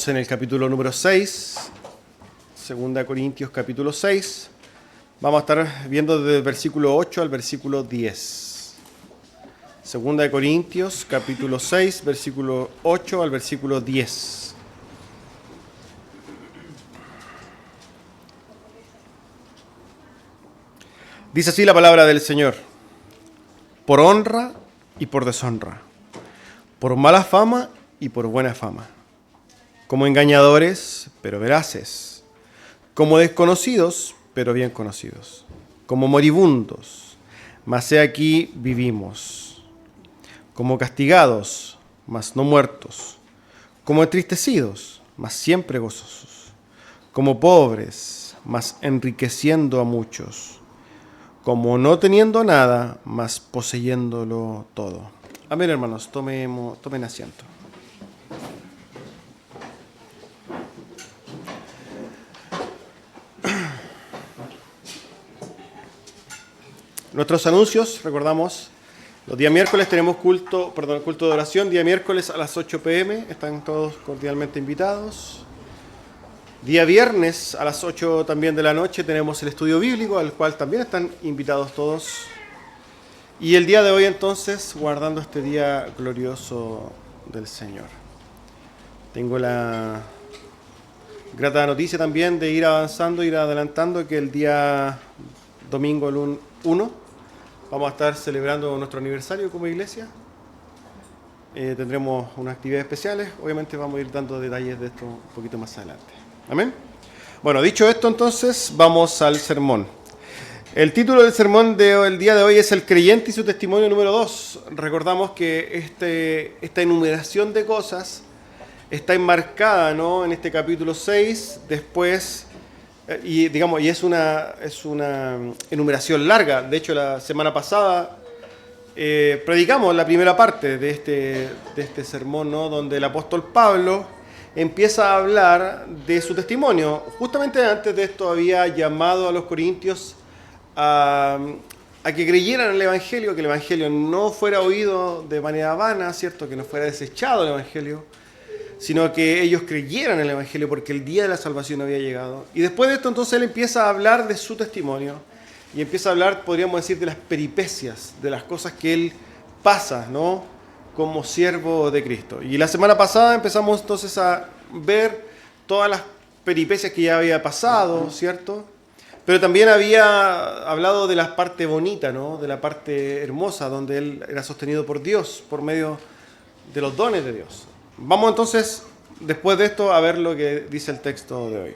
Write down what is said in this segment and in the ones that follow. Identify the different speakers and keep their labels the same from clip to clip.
Speaker 1: Estamos en el capítulo número 6, 2 Corintios capítulo 6. Vamos a estar viendo desde el versículo 8 al versículo 10. 2 Corintios capítulo 6, versículo 8 al versículo 10. Dice así la palabra del Señor: por honra y por deshonra, por mala fama y por buena fama, como engañadores, pero veraces, como desconocidos, pero bien conocidos, como moribundos, mas he aquí vivimos, como castigados, mas no muertos, como entristecidos, mas siempre gozosos, como pobres, mas enriqueciendo a muchos, como no teniendo nada, mas poseyéndolo todo. Amén, hermanos, tomen asiento. Nuestros anuncios, recordamos, los días miércoles tenemos culto de oración, día miércoles a las 8 p.m, están todos cordialmente invitados. Día viernes a las 8 también de la noche tenemos el estudio bíblico, al cual también están invitados todos. Y el día de hoy entonces, guardando este día glorioso del Señor. Tengo la grata noticia también de ir avanzando, ir adelantando, que el día domingo, el 1, vamos a estar celebrando nuestro aniversario como iglesia. Tendremos unas actividades especiales. Obviamente vamos a ir dando detalles de esto un poquito más adelante. Amén. Bueno, dicho esto, entonces vamos al sermón. El título del sermón del día de hoy es El creyente y su testimonio número 2. Recordamos que esta enumeración de cosas está enmarcada, ¿no?, en este capítulo 6, después, y es una enumeración larga. De hecho, la semana pasada predicamos la primera parte de este sermón, ¿no?, donde el apóstol Pablo empieza a hablar de su testimonio. Justamente antes de esto había llamado a los corintios a que creyeran en el Evangelio, que el Evangelio no fuera oído de manera vana, ¿cierto?, que no fuera desechado el Evangelio, sino que ellos creyeran en el Evangelio porque el día de la salvación había llegado. Y después de esto entonces él empieza a hablar de su testimonio y empieza a hablar, podríamos decir, de las peripecias, de las cosas que él pasa, ¿no?, como siervo de Cristo. Y la semana pasada empezamos entonces a ver todas las peripecias que ya había pasado, ¿cierto? Pero también había hablado de la parte bonita, ¿no?, de la parte hermosa, donde él era sostenido por Dios, por medio de los dones de Dios. Vamos entonces, después de esto, a ver lo que dice el texto de hoy.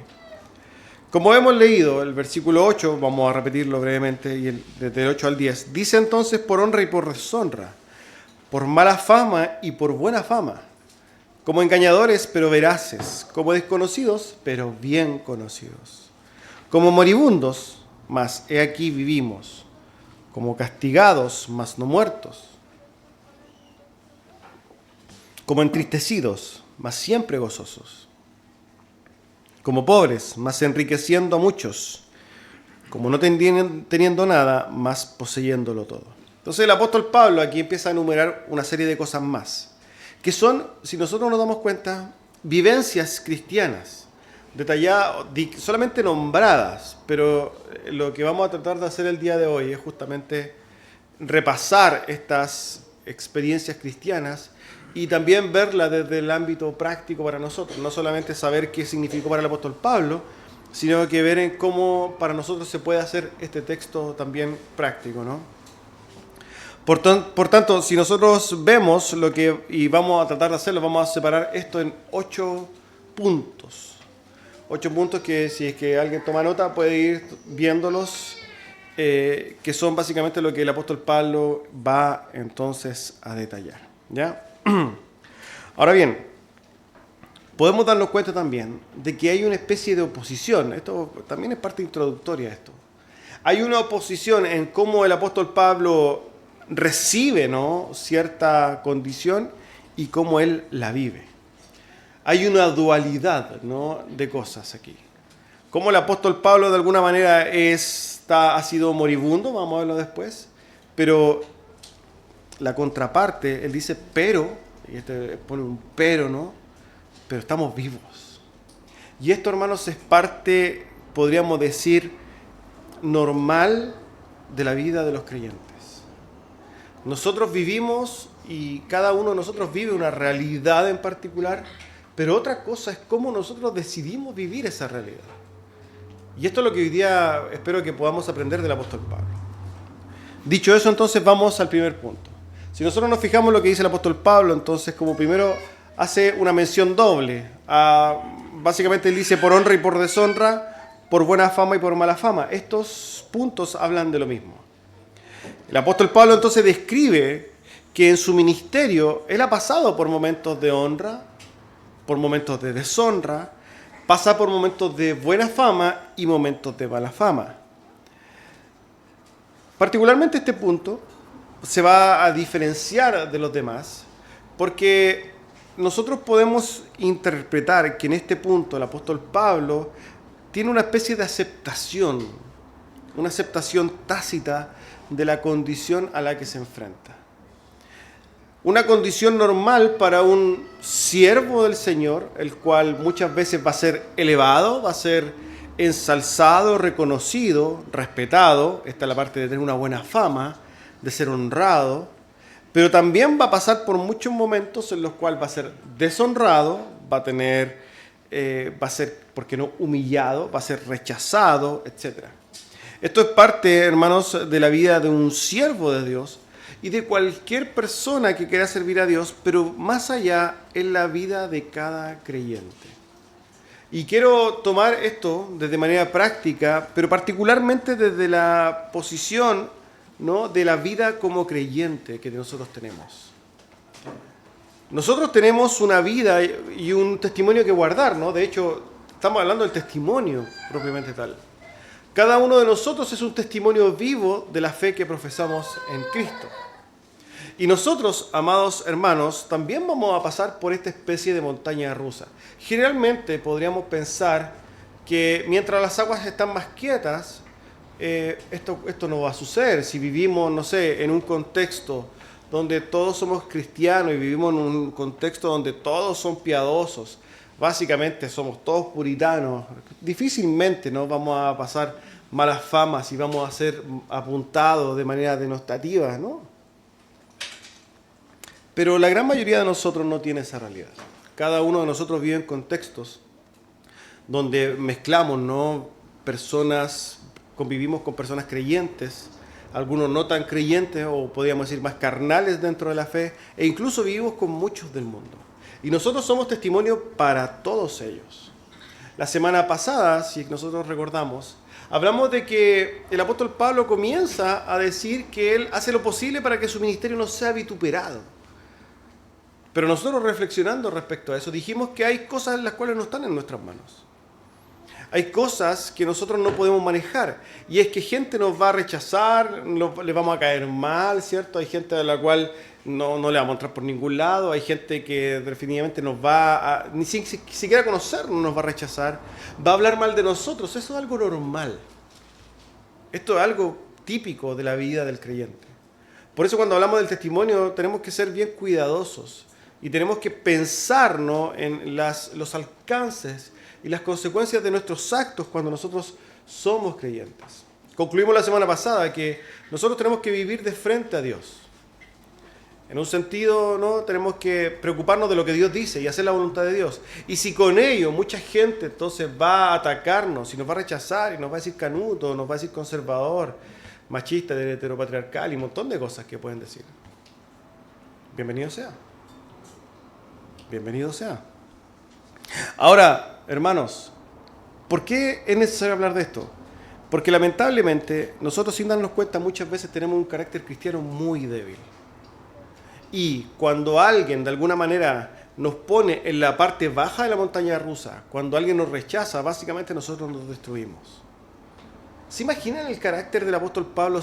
Speaker 1: Como hemos leído, el versículo 8, vamos a repetirlo brevemente, y desde el 8 al 10, dice entonces: por honra y por deshonra, por mala fama y por buena fama, como engañadores pero veraces, como desconocidos pero bien conocidos, como moribundos, mas he aquí vivimos, como castigados, mas no muertos, como entristecidos, mas siempre gozosos, como pobres, mas enriqueciendo a muchos, como no teniendo nada, mas poseyéndolo todo. Entonces el apóstol Pablo aquí empieza a enumerar una serie de cosas más, que son, si nosotros nos damos cuenta, vivencias cristianas, detalladas, solamente nombradas, pero lo que vamos a tratar de hacer el día de hoy es justamente repasar estas experiencias cristianas y también verlas desde el ámbito práctico para nosotros, no solamente saber qué significó para el apóstol Pablo, sino que ver en cómo para nosotros se puede hacer este texto también práctico, ¿no? Por tanto, si nosotros vemos y vamos a tratar de hacerlo, vamos a separar esto en 8 puntos. 8 puntos que, si es que alguien toma nota, puede ir viéndolos, que son básicamente lo que el apóstol Pablo va entonces a detallar, ¿ya? Ahora bien, podemos darnos cuenta también de que hay una especie de oposición. Esto también es parte introductoria de esto. Hay una oposición en cómo el apóstol Pablo recibe, ¿no?, cierta condición y cómo él la vive. Hay una dualidad, ¿no?, de cosas aquí. Cómo el apóstol Pablo de alguna manera ha sido moribundo, vamos a verlo después, pero la contraparte, él dice pero, y pone un pero, ¿no?, pero estamos vivos. Y esto, hermanos, es parte, podríamos decir, normal de la vida de los creyentes. Nosotros vivimos y cada uno de nosotros vive una realidad en particular, pero otra cosa es cómo nosotros decidimos vivir esa realidad. Y esto es lo que hoy día espero que podamos aprender del apóstol Pablo. Dicho eso, entonces vamos al primer punto. Si nosotros nos fijamos en lo que dice el apóstol Pablo, entonces como primero hace una mención doble. Básicamente él dice por honra y por deshonra, por buena fama y por mala fama. Estos puntos hablan de lo mismo. El apóstol Pablo entonces describe que en su ministerio él ha pasado por momentos de honra, por momentos de deshonra, pasa por momentos de buena fama y momentos de mala fama. Particularmente este punto se va a diferenciar de los demás porque nosotros podemos interpretar que en este punto el apóstol Pablo tiene una especie de aceptación, una aceptación tácita de la condición a la que se enfrenta. Una condición normal para un siervo del Señor, el cual muchas veces va a ser elevado, va a ser ensalzado, reconocido, respetado. Esta es la parte de tener una buena fama, de ser honrado, pero también va a pasar por muchos momentos en los cuales va a ser deshonrado, va a ser, ¿por qué no?, humillado, va a ser rechazado, etc. Esto es parte, hermanos, de la vida de un siervo de Dios y de cualquier persona que quiera servir a Dios, pero más allá en la vida de cada creyente. Y quiero tomar esto desde manera práctica, pero particularmente desde la posición, ¿no?, de la vida como creyente que nosotros tenemos. Nosotros tenemos una vida y un testimonio que guardar, ¿no? De hecho, estamos hablando del testimonio propiamente tal. Cada uno de nosotros es un testimonio vivo de la fe que profesamos en Cristo. Y nosotros, amados hermanos, también vamos a pasar por esta especie de montaña rusa. Generalmente podríamos pensar que mientras las aguas están más quietas, esto no va a suceder. Si vivimos, no sé, en un contexto donde todos somos cristianos y vivimos en un contexto donde todos son piadosos, básicamente somos todos puritanos, difícilmente no vamos a pasar malas famas y vamos a ser apuntados de manera denostativa, ¿no? Pero la gran mayoría de nosotros no tiene esa realidad. Cada uno de nosotros vive en contextos donde mezclamos, ¿no?, convivimos con personas creyentes, algunos no tan creyentes o podríamos decir más carnales dentro de la fe, e incluso vivimos con muchos del mundo. Y nosotros somos testimonio para todos ellos. La semana pasada, si nosotros recordamos, hablamos de que el apóstol Pablo comienza a decir que él hace lo posible para que su ministerio no sea vituperado. Pero nosotros reflexionando respecto a eso, dijimos que hay cosas las cuales no están en nuestras manos. Hay cosas que nosotros no podemos manejar. Y es que gente nos va a rechazar, le vamos a caer mal, ¿cierto? Hay gente a la cual no le vamos a entrar por ningún lado. Hay gente que definitivamente nos va a, ni siquiera conocernos nos va a rechazar. Va a hablar mal de nosotros. Eso es algo normal. Esto es algo típico de la vida del creyente. Por eso cuando hablamos del testimonio tenemos que ser bien cuidadosos. Y tenemos que pensar, ¿no?, en los alcances y las consecuencias de nuestros actos cuando nosotros somos creyentes. Concluimos la semana pasada que nosotros tenemos que vivir de frente a Dios. En un sentido, ¿no?, tenemos que preocuparnos de lo que Dios dice y hacer la voluntad de Dios. Y si con ello mucha gente entonces va a atacarnos y nos va a rechazar y nos va a decir canuto, nos va a decir conservador, machista, heteropatriarcal y un montón de cosas que pueden decir, bienvenido sea. Bienvenido sea. Ahora, hermanos, ¿por qué es necesario hablar de esto? Porque lamentablemente nosotros sin darnos cuenta muchas veces tenemos un carácter cristiano muy débil. Y cuando alguien de alguna manera nos pone en la parte baja de la montaña rusa, cuando alguien nos rechaza, básicamente nosotros nos destruimos. ¿Se imaginan el carácter del apóstol Pablo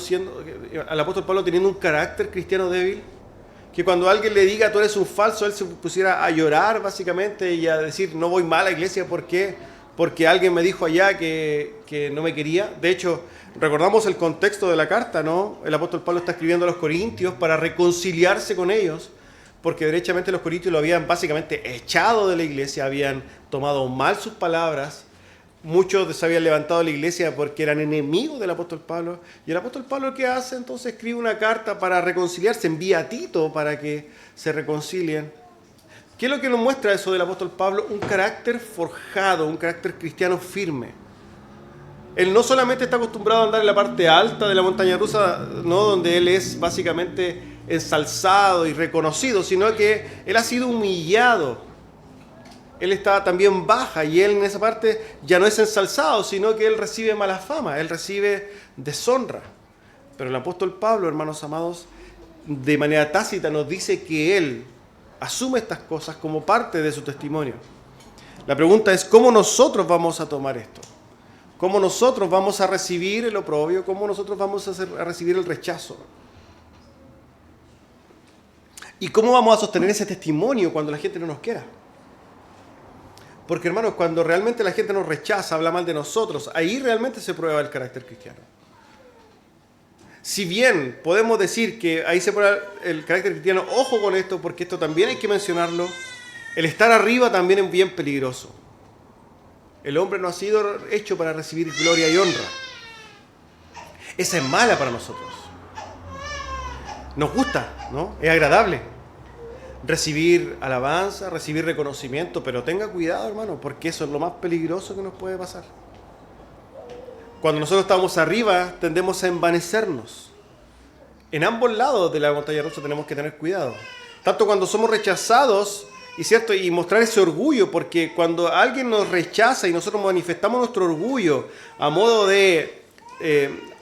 Speaker 1: teniendo un carácter cristiano débil? Que cuando alguien le diga tú eres un falso, él se pusiera a llorar básicamente y a decir no voy mal a la iglesia, ¿por qué? Porque alguien me dijo allá que no me quería. De hecho, recordamos el contexto de la carta, ¿no? El apóstol Pablo está escribiendo a los corintios para reconciliarse con ellos, porque derechamente los corintios lo habían básicamente echado de la iglesia, habían tomado mal sus palabras. Muchos se habían levantado de la iglesia porque eran enemigos del apóstol Pablo. Y el apóstol Pablo, ¿qué hace? Entonces escribe una carta para reconciliarse, envía a Tito para que se reconcilien. ¿Qué es lo que nos muestra eso del apóstol Pablo? Un carácter forjado, un carácter cristiano firme. Él no solamente está acostumbrado a andar en la parte alta de la montaña rusa, ¿no?, donde él es básicamente ensalzado y reconocido, sino que él ha sido humillado. Él está también baja y él en esa parte ya no es ensalzado, sino que él recibe mala fama, él recibe deshonra. Pero el apóstol Pablo, hermanos amados, de manera tácita nos dice que él asume estas cosas como parte de su testimonio. La pregunta es, ¿cómo nosotros vamos a tomar esto? ¿Cómo nosotros vamos a recibir el oprobio? ¿Cómo nosotros vamos a recibir el rechazo? ¿Y cómo vamos a sostener ese testimonio cuando la gente no nos quiera? Porque, hermanos, cuando realmente la gente nos rechaza, habla mal de nosotros, ahí realmente se prueba el carácter cristiano. Si bien podemos decir que ahí se prueba el carácter cristiano, ojo con esto, porque esto también hay que mencionarlo, el estar arriba también es bien peligroso. El hombre no ha sido hecho para recibir gloria y honra. Esa es mala para nosotros. Nos gusta, ¿no? Es agradable recibir alabanza, recibir reconocimiento, pero tenga cuidado, hermano, porque eso es lo más peligroso que nos puede pasar. Cuando nosotros estamos arriba, tendemos a envanecernos. En ambos lados de la montaña rusa tenemos que tener cuidado. Tanto cuando somos rechazados, y cierto, y mostrar ese orgullo, porque cuando alguien nos rechaza y nosotros manifestamos nuestro orgullo a modo de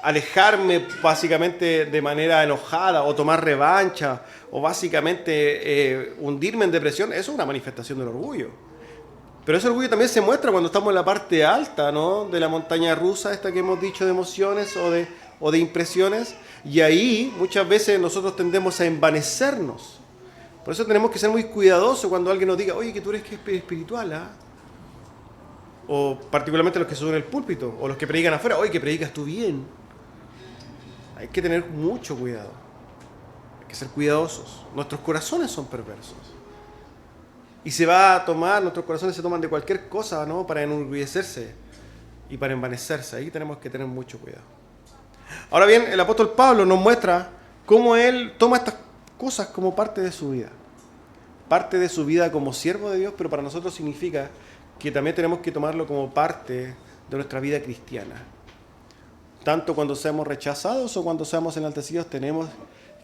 Speaker 1: alejarme básicamente de manera enojada o tomar revancha o básicamente hundirme en depresión, eso es una manifestación del orgullo. Pero ese orgullo también se muestra cuando estamos en la parte alta, ¿no?, de la montaña rusa, esta que hemos dicho, de emociones o de impresiones, y ahí muchas veces nosotros tendemos a envanecernos. Por eso tenemos que ser muy cuidadosos cuando alguien nos diga, oye, que tú eres espiritual, ¿ah? O particularmente los que suben el púlpito, o los que predican afuera, oye, que predicas tú bien. Hay que tener mucho cuidado. Hay que ser cuidadosos. Nuestros corazones son perversos. Y se va a tomar, nuestros corazones se toman de cualquier cosa, ¿no?, para enorgullecerse y para envanecerse. Ahí tenemos que tener mucho cuidado. Ahora bien, el apóstol Pablo nos muestra cómo él toma estas cosas como parte de su vida. Parte de su vida como siervo de Dios, pero para nosotros significa que también tenemos que tomarlo como parte de nuestra vida cristiana. Tanto cuando seamos rechazados o cuando seamos enaltecidos, tenemos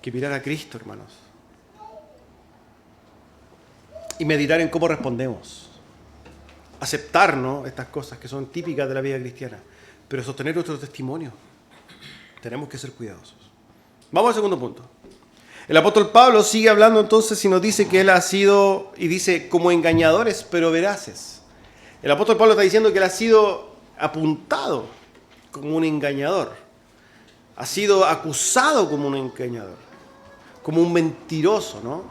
Speaker 1: que mirar a Cristo, hermanos. Y meditar en cómo respondemos. Aceptar, ¿no?, estas cosas que son típicas de la vida cristiana, pero sostener nuestro testimonio. Tenemos que ser cuidadosos. Vamos al segundo punto. El apóstol Pablo sigue hablando entonces y nos dice que él ha sido, y dice, como engañadores, pero veraces. El apóstol Pablo está diciendo que él ha sido apuntado como un engañador. Ha sido acusado como un engañador, como un mentiroso, ¿no?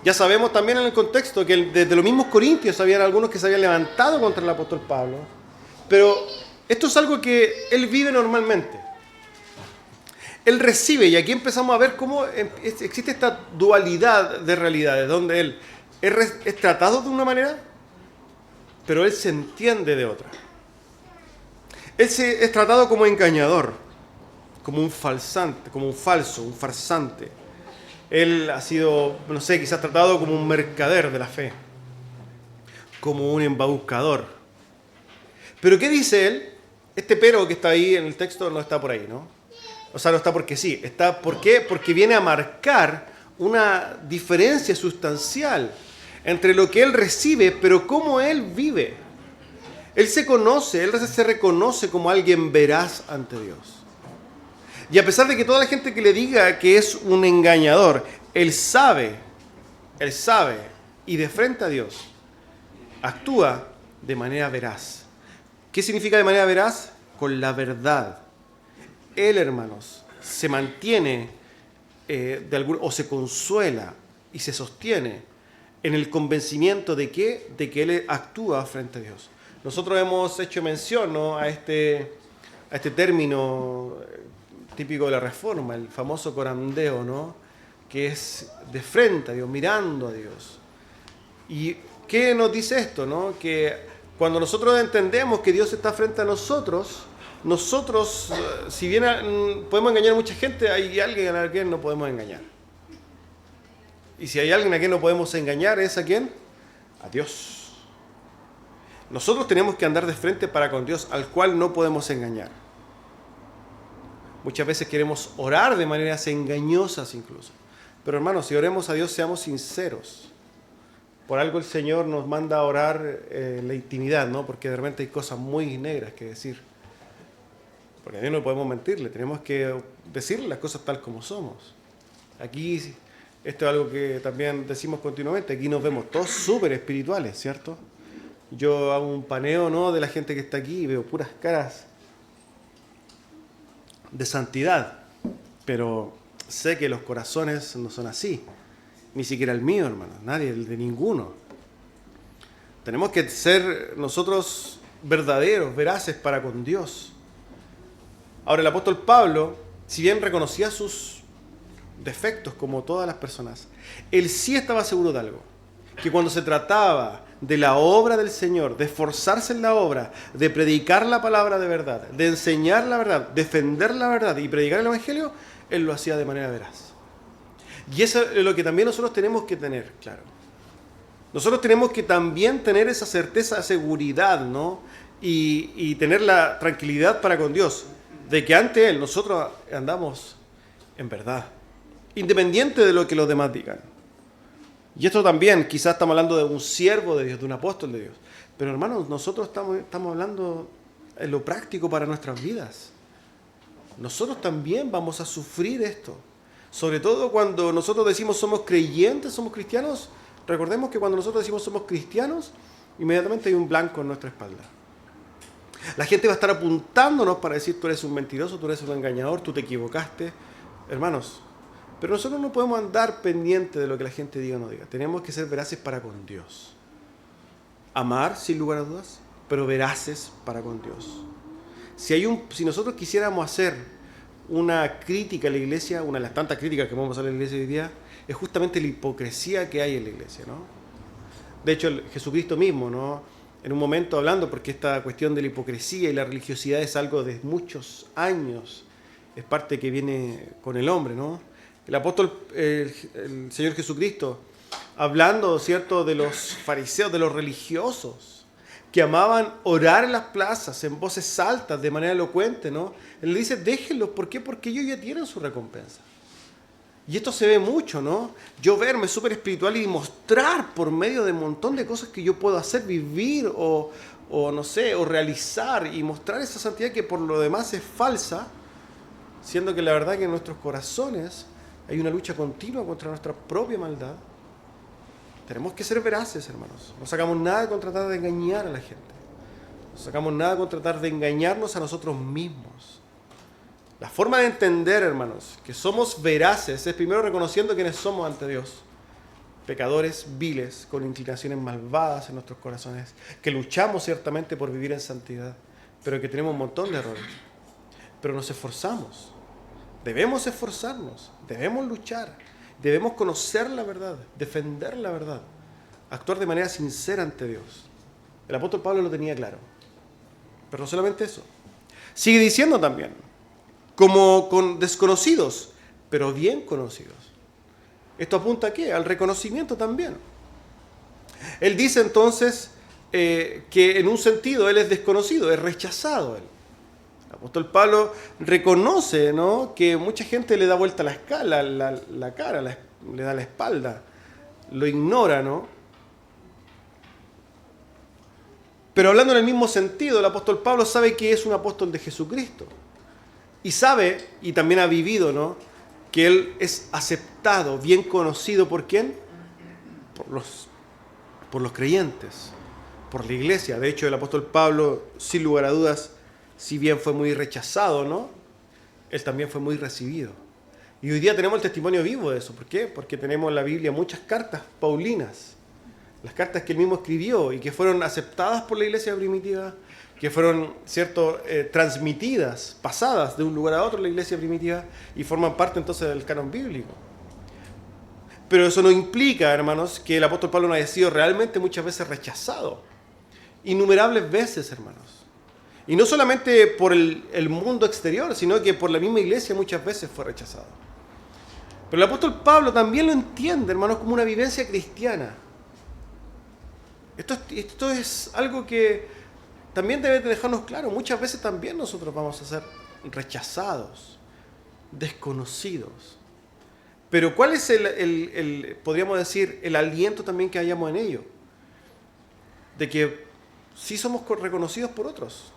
Speaker 1: Ya sabemos también en el contexto que desde los mismos corintios habían algunos que se habían levantado contra el apóstol Pablo, pero esto es algo que él vive normalmente. Él recibe, y aquí empezamos a ver cómo existe esta dualidad de realidades, donde él es tratado de una manera, pero él se entiende de otra. Él es tratado como engañador, como un falsante, como un falso, un farsante. Él ha sido, no sé, quizás tratado como un mercader de la fe, como un embaucador. Pero ¿qué dice él? Este pero que está ahí en el texto no está por ahí, ¿no? O sea, no está porque sí. Está, ¿por qué? Porque viene a marcar una diferencia sustancial entre lo que él recibe, pero cómo él vive. Él se conoce, él se reconoce como alguien veraz ante Dios. Y a pesar de que toda la gente que le diga que es un engañador, él sabe, y de frente a Dios, actúa de manera veraz. ¿Qué significa de manera veraz? Con la verdad. Él, hermanos, se mantiene o se consuela y se sostiene en el convencimiento de que él actúa frente a Dios. Nosotros hemos hecho mención, ¿no?, a este término típico de la Reforma, el famoso corandeo, ¿no?, que es de frente a Dios, mirando a Dios. ¿Y qué nos dice esto, no? Que cuando nosotros entendemos que Dios está frente a nosotros, si bien podemos engañar a mucha gente, hay alguien a quien no podemos engañar. Y si hay alguien a quien no podemos engañar, ¿es a quién? A Dios. Nosotros tenemos que andar de frente para con Dios, al cual no podemos engañar. Muchas veces queremos orar de maneras engañosas incluso. Pero hermanos, si oremos a Dios, seamos sinceros. Por algo el Señor nos manda a orar en la intimidad, ¿no? Porque de repente hay cosas muy negras que decir. Porque a Dios no podemos mentirle, tenemos que decirle las cosas tal como somos. Aquí, esto es algo que también decimos continuamente, aquí nos vemos todos súper espirituales, ¿cierto? Yo hago un paneo, ¿no?, de la gente que está aquí y veo puras caras de santidad, pero sé que los corazones no son así, ni siquiera el mío, hermano, nadie, el de ninguno. Tenemos que ser nosotros verdaderos, veraces para con Dios. Ahora, el apóstol Pablo, si bien reconocía sus defectos como todas las personas, él sí estaba seguro de algo, que cuando se trataba de la obra del Señor, de esforzarse en la obra, de predicar la palabra de verdad, de enseñar la verdad, defender la verdad y predicar el Evangelio, él lo hacía de manera veraz. Y eso es lo que también nosotros tenemos que tener, claro. Nosotros tenemos que también tener esa certeza, seguridad, ¿no? Y tener la tranquilidad para con Dios, de que ante Él nosotros andamos en verdad, independiente de lo que los demás digan. Y esto también, quizás estamos hablando de un siervo de Dios, de un apóstol de Dios. Pero hermanos, nosotros estamos hablando en lo práctico para nuestras vidas. Nosotros también vamos a sufrir esto. Sobre todo cuando nosotros decimos somos creyentes, somos cristianos. Recordemos que cuando nosotros decimos somos cristianos, inmediatamente hay un blanco en nuestra espalda. La gente va a estar apuntándonos para decir tú eres un mentiroso, tú eres un engañador, tú te equivocaste. Hermanos, pero nosotros no podemos andar pendientes de lo que la gente diga o no diga. Tenemos que ser veraces para con Dios. Amar, sin lugar a dudas, pero veraces para con Dios. Si nosotros quisiéramos hacer una crítica a la iglesia, una de las tantas críticas que vamos a hacer a la iglesia hoy día, es justamente la hipocresía que hay en la iglesia, ¿no? De hecho, Jesucristo mismo, ¿no?, en un momento hablando, porque esta cuestión de la hipocresía y la religiosidad es algo de muchos años, es parte que viene con el hombre, ¿no? El apóstol, el Señor Jesucristo, hablando, ¿cierto?, de los fariseos, de los religiosos, que amaban orar en las plazas, en voces altas, de manera elocuente, ¿no? Él le dice, déjenlos, ¿por qué? Porque ellos ya tienen su recompensa. Y esto se ve mucho, ¿no? Yo verme súper espiritual y mostrar por medio de un montón de cosas que yo puedo hacer, vivir o no sé, o realizar y mostrar esa santidad que por lo demás es falsa, siendo que la verdad que en nuestros corazones hay una lucha continua contra nuestra propia maldad. Tenemos que ser veraces, hermanos. No sacamos nada con tratar de engañar a la gente. No sacamos nada con tratar de engañarnos a nosotros mismos. La forma de entender, hermanos, que somos veraces es primero reconociendo quiénes somos ante Dios. Pecadores viles, con inclinaciones malvadas en nuestros corazones, que luchamos ciertamente por vivir en santidad, pero que tenemos un montón de errores. Pero nos esforzamos. Debemos esforzarnos, debemos luchar, debemos conocer la verdad, defender la verdad, actuar de manera sincera ante Dios. El apóstol Pablo lo tenía claro. Pero no solamente eso. Sigue diciendo también, como con desconocidos, pero bien conocidos. ¿Esto apunta a qué? Al reconocimiento también. Él dice entonces que en un sentido él es desconocido, es rechazado él. El apóstol Pablo reconoce, ¿no?, que mucha gente le da vuelta la cara, le da la espalda, lo ignora, ¿no? Pero hablando en el mismo sentido, el apóstol Pablo sabe que es un apóstol de Jesucristo. Y sabe, y también ha vivido, ¿no?, que él es aceptado, bien conocido, ¿por quién? Por los creyentes, por la iglesia. De hecho, el apóstol Pablo, sin lugar a dudas, si bien fue muy rechazado, ¿no?, él también fue muy recibido. Y hoy día tenemos el testimonio vivo de eso. ¿Por qué? Porque tenemos en la Biblia muchas cartas paulinas, las cartas que él mismo escribió y que fueron aceptadas por la iglesia primitiva, que fueron, ¿cierto?, transmitidas, pasadas de un lugar a otro en la iglesia primitiva y forman parte entonces del canon bíblico. Pero eso no implica, hermanos, que el apóstol Pablo no haya sido realmente muchas veces rechazado. Innumerables veces, hermanos. Y no solamente por el mundo exterior, sino que por la misma iglesia muchas veces fue rechazado. Pero el apóstol Pablo también lo entiende, hermanos, como una vivencia cristiana. Esto es algo que también debe dejarnos claro. Muchas veces también nosotros vamos a ser rechazados, desconocidos. Pero ¿cuál es podríamos decir, el aliento también que hayamos en ello? De que sí somos reconocidos por otros.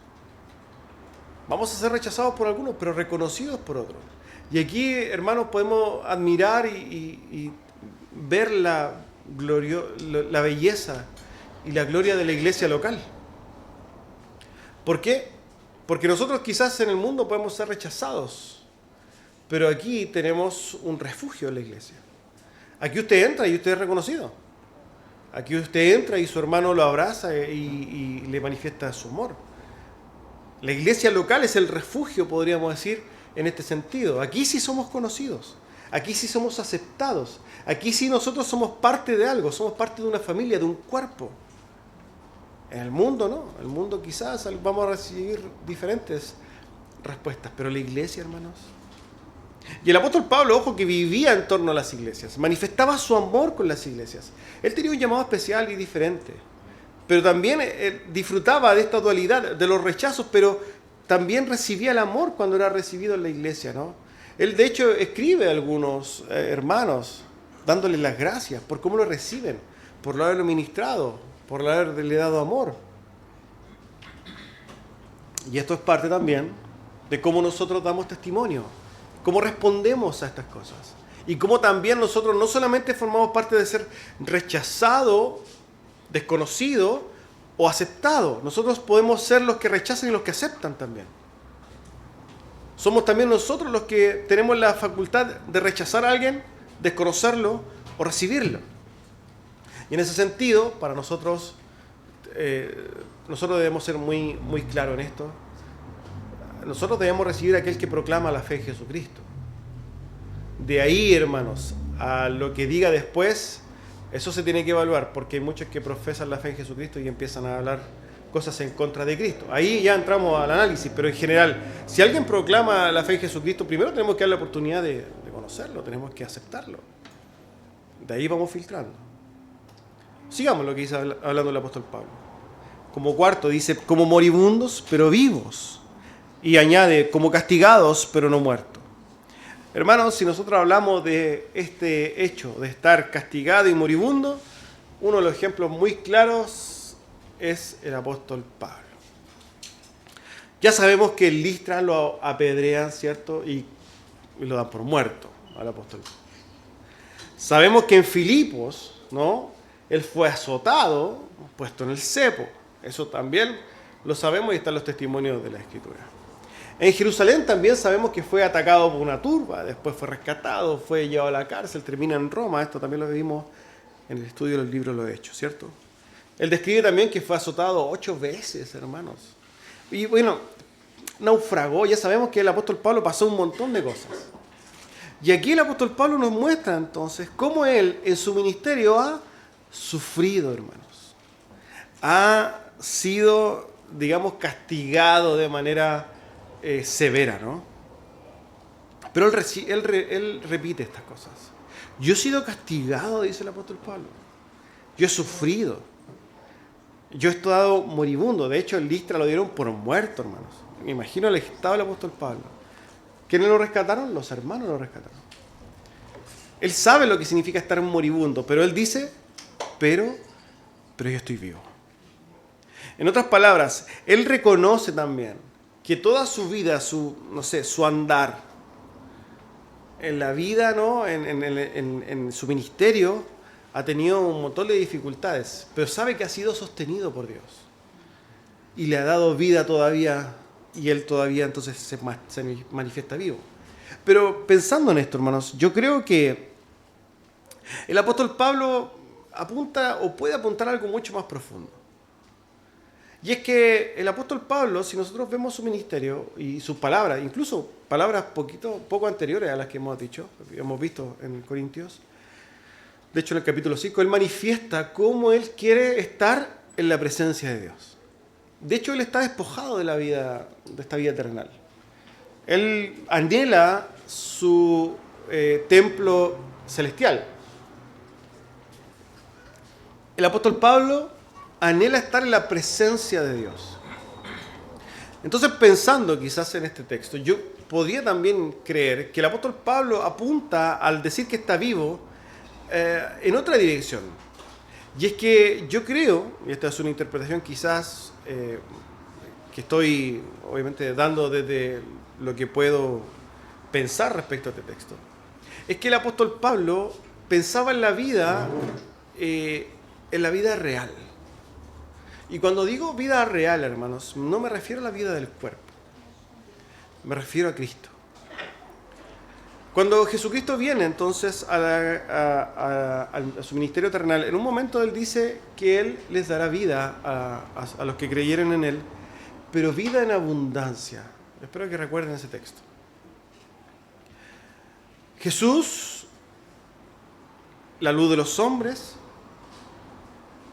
Speaker 1: Vamos a ser rechazados por algunos, pero reconocidos por otros. Y aquí, hermanos, podemos admirar y ver la belleza y la gloria de la iglesia local. ¿Por qué? Porque nosotros quizás en el mundo podemos ser rechazados, pero aquí tenemos un refugio en la iglesia. Aquí usted entra y usted es reconocido. Aquí usted entra y su hermano lo abraza y le manifiesta su amor. La iglesia local es el refugio, podríamos decir, en este sentido. Aquí sí somos conocidos. Aquí sí somos aceptados. Aquí sí nosotros somos parte de algo, somos parte de una familia, de un cuerpo. En el mundo no. En el mundo quizás vamos a recibir diferentes respuestas, pero la iglesia, hermanos. Y el apóstol Pablo, ojo, que vivía en torno a las iglesias, manifestaba su amor con las iglesias. Él tenía un llamado especial y diferente, pero también disfrutaba de esta dualidad, de los rechazos, pero también recibía el amor cuando era recibido en la iglesia, ¿no? Él, de hecho, escribe a algunos hermanos dándoles las gracias por cómo lo reciben, por lo haberlo ministrado, por haberle dado amor. Y esto es parte también de cómo nosotros damos testimonio, cómo respondemos a estas cosas. Y cómo también nosotros no solamente formamos parte de ser rechazado, desconocido o aceptado. Nosotros podemos ser los que rechazan y los que aceptan también. Somos también nosotros los que tenemos la facultad de rechazar a alguien, desconocerlo o recibirlo. Y en ese sentido, para nosotros debemos ser muy, muy claros en esto. Nosotros debemos recibir a aquel que proclama la fe en Jesucristo. De ahí, hermanos, a lo que diga después, eso se tiene que evaluar, porque hay muchos que profesan la fe en Jesucristo y empiezan a hablar cosas en contra de Cristo. Ahí ya entramos al análisis, pero en general, si alguien proclama la fe en Jesucristo, primero tenemos que dar la oportunidad de conocerlo, tenemos que aceptarlo. De ahí vamos filtrando. Sigamos lo que dice hablando el apóstol Pablo. Como cuarto, dice, como moribundos, pero vivos. Y añade, como castigados, pero no muertos. Hermanos, si nosotros hablamos de este hecho de estar castigado y moribundo, uno de los ejemplos muy claros es el apóstol Pablo. Ya sabemos que en Listra lo apedrean, ¿cierto? Y lo dan por muerto al apóstol. Sabemos que en Filipos, ¿no? Él fue azotado, puesto en el cepo. Eso también lo sabemos y están los testimonios de la Escritura. En Jerusalén también sabemos que fue atacado por una turba, después fue rescatado, fue llevado a la cárcel, termina en Roma. Esto también lo vimos en el estudio del libro de los Hechos, ¿cierto? Él describe también que fue azotado 8 veces, hermanos. Y bueno, naufragó. Ya sabemos que el apóstol Pablo pasó un montón de cosas. Y aquí el apóstol Pablo nos muestra entonces cómo él en su ministerio ha sufrido, hermanos. Ha sido, digamos, castigado de manera severa, ¿no? Pero él repite estas cosas. Yo he sido castigado, dice el apóstol Pablo. Yo he sufrido. Yo he estado moribundo. De hecho, en Listra lo dieron por muerto, hermanos. Me imagino el estado del apóstol Pablo. ¿Quiénes lo rescataron? Los hermanos lo rescataron. Él sabe lo que significa estar moribundo, pero él dice, pero yo estoy vivo. En otras palabras, él reconoce también que toda su vida, su andar en la vida, ¿no? en su ministerio, ha tenido un montón de dificultades, pero sabe que ha sido sostenido por Dios. Y le ha dado vida todavía, y él todavía entonces se manifiesta vivo. Pero pensando en esto, hermanos, yo creo que el apóstol Pablo apunta o puede apuntar a algo mucho más profundo. Y es que el apóstol Pablo, si nosotros vemos su ministerio y sus palabras, incluso palabras poco anteriores a las que hemos visto en Corintios, de hecho en el capítulo 5, él manifiesta cómo él quiere estar en la presencia de Dios. De hecho, él está despojado de esta vida terrenal. Él anhela su templo celestial. El apóstol Pablo anhela estar en la presencia de Dios. Entonces, pensando quizás en este texto, yo podría también creer que el apóstol Pablo apunta al decir que está vivo en otra dirección. Y es que yo creo, y esta es una interpretación quizás que estoy obviamente dando desde lo que puedo pensar respecto a este texto, es que el apóstol Pablo pensaba en la vida real. Y cuando digo vida real, hermanos, no me refiero a la vida del cuerpo, me refiero a Cristo. Cuando Jesucristo viene entonces a su ministerio terrenal, en un momento Él dice que Él les dará vida a los que creyeron en Él, pero vida en abundancia. Espero que recuerden ese texto. Jesús, la luz de los hombres,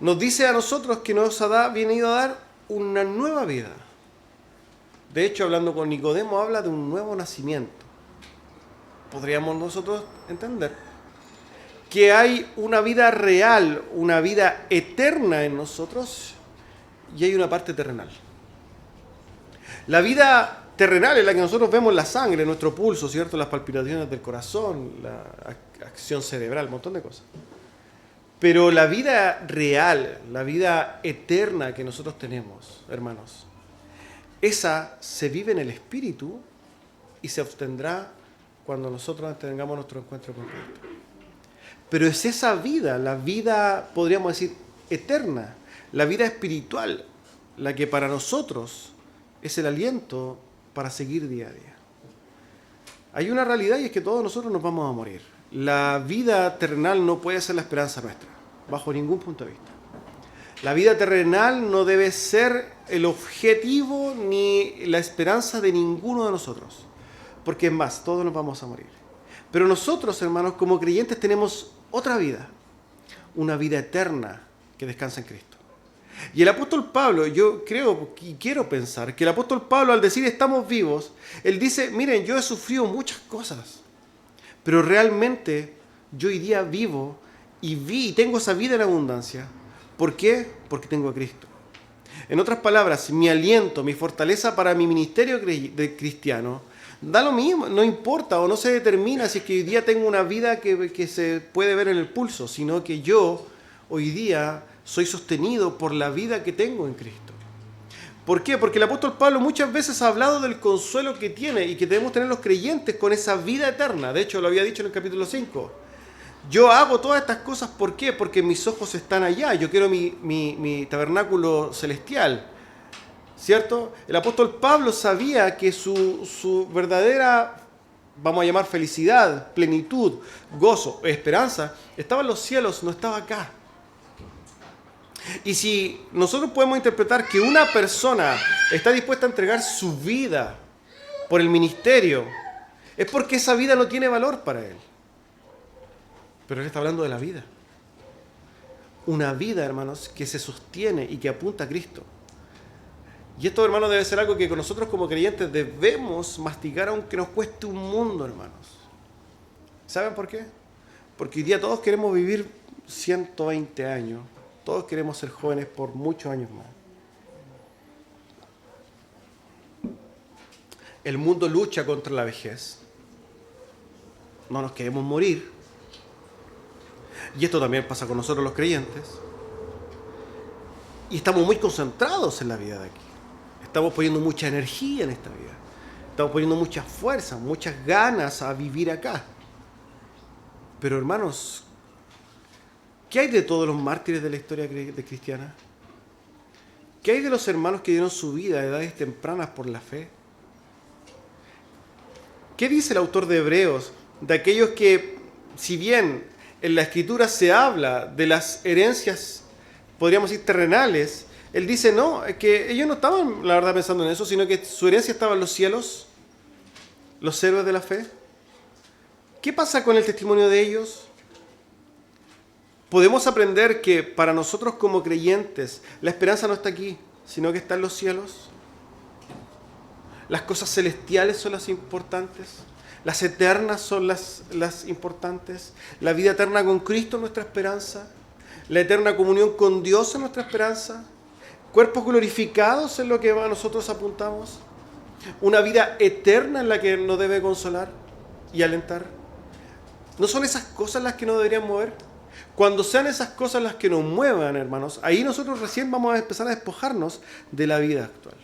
Speaker 1: nos dice a nosotros que nos ha venido a dar una nueva vida. De hecho, hablando con Nicodemo, habla de un nuevo nacimiento. Podríamos nosotros entender que hay una vida real, una vida eterna en nosotros y hay una parte terrenal. La vida terrenal es la que nosotros vemos en la sangre, en nuestro pulso, ¿cierto? Las palpitaciones del corazón, la acción cerebral, un montón de cosas. Pero la vida real, la vida eterna que nosotros tenemos, hermanos, esa se vive en el Espíritu y se obtendrá cuando nosotros tengamos nuestro encuentro con Cristo. Pero es esa vida, la vida, podríamos decir, eterna, la vida espiritual, la que para nosotros es el aliento para seguir día a día. Hay una realidad y es que todos nosotros nos vamos a morir. La vida terrenal no puede ser la esperanza nuestra, bajo ningún punto de vista. La vida terrenal no debe ser el objetivo ni la esperanza de ninguno de nosotros. Porque es más, todos nos vamos a morir. Pero nosotros, hermanos, como creyentes tenemos otra vida. Una vida eterna que descansa en Cristo. Y el apóstol Pablo, yo creo y quiero pensar que el apóstol Pablo al decir estamos vivos, él dice, miren, yo he sufrido muchas cosas. Pero realmente yo hoy día vivo y tengo esa vida en abundancia. ¿Por qué? Porque tengo a Cristo. En otras palabras, mi aliento, mi fortaleza para mi ministerio cristiano, da lo mismo, no importa o no se determina si es que hoy día tengo una vida que se puede ver en el pulso, sino que yo hoy día soy sostenido por la vida que tengo en Cristo. ¿Por qué? Porque el apóstol Pablo muchas veces ha hablado del consuelo que tiene y que debemos tener los creyentes con esa vida eterna. De hecho, lo había dicho en el capítulo 5. Yo hago todas estas cosas, ¿por qué? Porque mis ojos están allá. Yo quiero mi tabernáculo celestial. ¿Cierto? El apóstol Pablo sabía que su verdadera, vamos a llamar felicidad, plenitud, gozo, esperanza, estaba en los cielos, no estaba acá. Y si nosotros podemos interpretar que una persona está dispuesta a entregar su vida por el ministerio, es porque esa vida no tiene valor para él. Pero él está hablando de la vida. Una vida, hermanos, que se sostiene y que apunta a Cristo. Y esto, hermanos, debe ser algo que con nosotros como creyentes debemos masticar aunque nos cueste un mundo, hermanos. ¿Saben por qué? Porque hoy día todos queremos vivir 120 años. Todos queremos ser jóvenes por muchos años más. El mundo lucha contra la vejez. No nos queremos morir. Y esto también pasa con nosotros los creyentes. Y estamos muy concentrados en la vida de aquí. Estamos poniendo mucha energía en esta vida. Estamos poniendo mucha fuerza, muchas ganas a vivir acá. Pero hermanos, ¿qué hay de todos los mártires de la historia cristiana? ¿Qué hay de los hermanos que dieron su vida a edades tempranas por la fe? ¿Qué dice el autor de Hebreos de aquellos que, si bien en la Escritura se habla de las herencias, podríamos decir terrenales, él dice, no, es que ellos no estaban, la verdad, pensando en eso, sino que su herencia estaba en los cielos, los héroes de la fe? ¿Qué pasa con el testimonio de ellos? podemos aprender que para nosotros como creyentes la esperanza no está aquí, sino que está en los cielos. Las cosas celestiales son las importantes, las eternas son las importantes, la vida eterna con Cristo es nuestra esperanza, la eterna comunión con Dios es nuestra esperanza, cuerpos glorificados es lo que nosotros apuntamos, una vida eterna en la que nos debe consolar y alentar. ¿No son esas cosas las que nos deberían mover? Cuando sean esas cosas las que nos muevan, hermanos, ahí nosotros recién vamos a empezar a despojarnos de la vida actual.